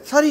ساری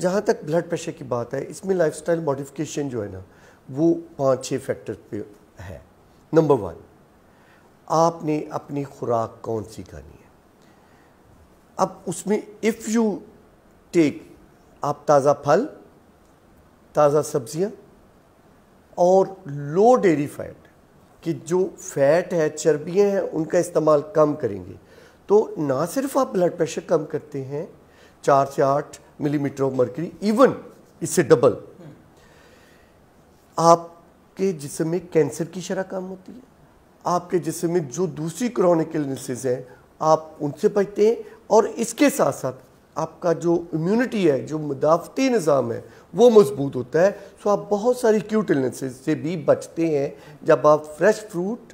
جہاں تک بلڈ پریشر کی بات ہے اس میں لائف سٹائل ماڈیفکیشن جو ہے نا وہ 5-6 فیکٹر پہ ہے. نمبر 1 آپ نے اپنی خوراک کون سی کھانی ہے. اب اس میں اف یو ٹیک آپ تازہ پھل تازہ سبزیاں اور لو ڈیری فیٹ کہ جو فیٹ ہے چربیاں ہیں ان کا استعمال کم کریں گے تو نہ صرف آپ بلڈ پریشر کم کرتے ہیں 4 سے 8 ملی میٹر آف مرکری ایون اس سے ڈبل آپ کے جسم میں کینسر کی شرح کم ہوتی ہے. آپ کے جسم میں جو دوسری کرونک النیسز ہیں آپ ان سے بچتے ہیں اور اس کے ساتھ ساتھ آپ کا جو امیونٹی ہے جو مدافعتی نظام ہے وہ مضبوط ہوتا ہے. سو آپ بہت ساری ایکیوٹ النیسز سے بھی بچتے ہیں جب آپ فریش فروٹ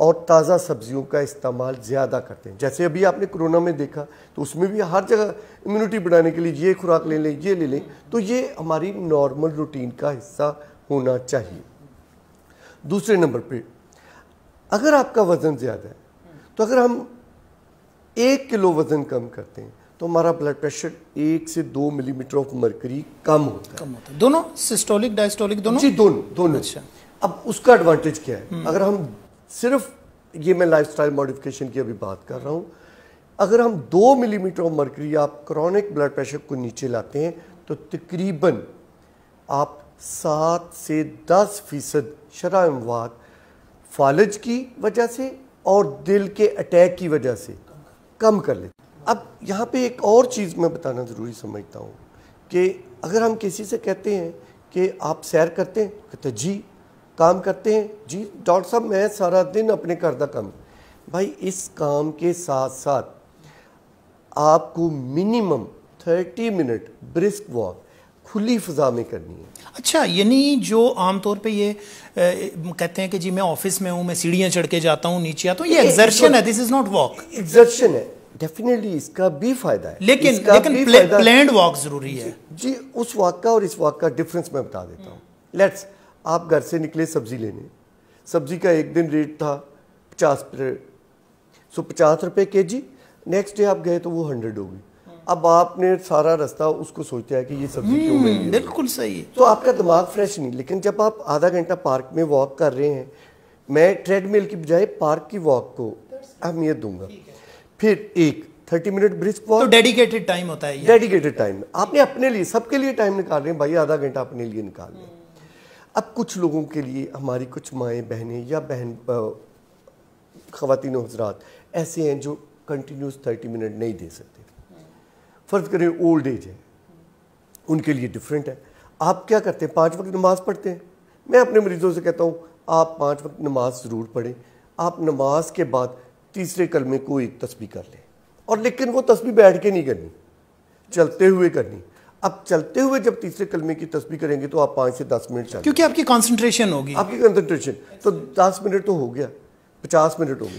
اور تازہ سبزیوں کا استعمال زیادہ کرتے ہیں. جیسے ابھی آپ نے کرونا میں دیکھا تو اس میں بھی ہر جگہ امیونٹی بڑھانے کے لیے یہ خوراک لے لیں یہ لے لیں تو یہ ہماری نارمل روٹین کا حصہ ہونا چاہیے. دوسرے نمبر پہ اگر آپ کا وزن زیادہ ہے تو اگر ہم 1 کلو وزن کم کرتے ہیں تو ہمارا بلڈ پریشر 1 سے 2 ملی میٹر آف مرکری کم ہوتا ہے. دونوں سسٹولک ڈائسٹولک دونوں؟ جی دونوں. اچھا اب اس کا ایڈوانٹیج کیا ہے اگر ہم صرف یہ میں لائف سٹائل ماڈیفکیشن کی ابھی بات کر رہا ہوں اگر ہم 2 ملی میٹر آف مرکری آپ کرونک بلڈ پریشر کو نیچے لاتے ہیں تو تقریباً آپ 7 سے 10% شرح اموات فالج کی وجہ سے اور دل کے اٹیک کی وجہ سے کم کر لیتے. اب یہاں پہ ایک اور چیز میں بتانا ضروری سمجھتا ہوں کہ اگر ہم کسی سے کہتے ہیں کہ آپ سیر کرتے ہیں کہتے ہیں جی کام کرتے ہیں جی ڈاکٹر صاحب میں سارا دن اپنے کردہ کام. بھائی اس کام کے ساتھ ساتھ آپ کو منیمم 30 منٹ برسک واک کھلی فضا میں کرنی ہے. اچھا یعنی جو عام طور پہ یہ کہتے ہیں کہ جی میں آفس میں ہوں میں سیڑھیاں چڑھ کے جاتا ہوں نیچے آتا ہوں یہ ایگزرشن ہے دس از ناٹ واک. ایگزرشن ہے ڈیفینیٹلی اس کا بھی فائدہ ہے لیکن پلینڈ واک ضروری ہے. جی اس واک کا اور اس واک کا ڈفرنس میں بتا دیتا ہوں. لیٹس آپ گھر سے نکلے سبزی لینے سبزی کا ایک دن ریٹ تھا 50 روپے کے جی نیکسٹ ڈے آپ گئے تو وہ 100 ہوگی. اب آپ نے سارا رستہ اس کو سوچتا ہے کہ یہ سبزی کیوں مہنگی ہے. بالکل صحیح. تو آپ کا دماغ فریش نہیں. لیکن جب آپ آدھا گھنٹہ پارک میں واک کر رہے ہیں میں ٹریڈ مل کی بجائے پارک کی واک کو اہمیت دوں گا. پھر ایک 30 منٹ برسک واک تو ڈیڈیکیٹڈ ٹائم ہوتا ہے. ڈیڈیکیٹڈ ٹائم آپ نے اپنے لیے سب کے لیے ٹائم نکال رہے ہیں بھائی آدھا گھنٹہ اپنے لیے نکال لیں. اب کچھ لوگوں کے لیے ہماری کچھ مائیں بہنیں یا خواتین و حضرات ایسے ہیں جو کنٹینیوس 30 منٹ نہیں دے سکتے. فرض کریں اولڈ ایج ہے ان کے لیے ڈیفرنٹ ہے. آپ کیا کرتے ہیں 5 وقت نماز پڑھتے ہیں. میں اپنے مریضوں سے کہتا ہوں آپ 5 وقت نماز ضرور پڑھیں. آپ نماز کے بعد تیسرے کلمے کو ایک تسبیح کر لیں اور لیکن وہ تسبیح بیٹھ کے نہیں کرنی چلتے ہوئے کرنی. اب چلتے ہوئے جب تیسرے کلمے کی تسبیح کریں گے تو آپ 5 سے 10 منٹ چلیں کیونکہ آپ کی کنسنٹریشن ہوگی. آپ کی کنسنٹریشن تو 10 منٹ تو ہو گیا 50 منٹ ہو گیا.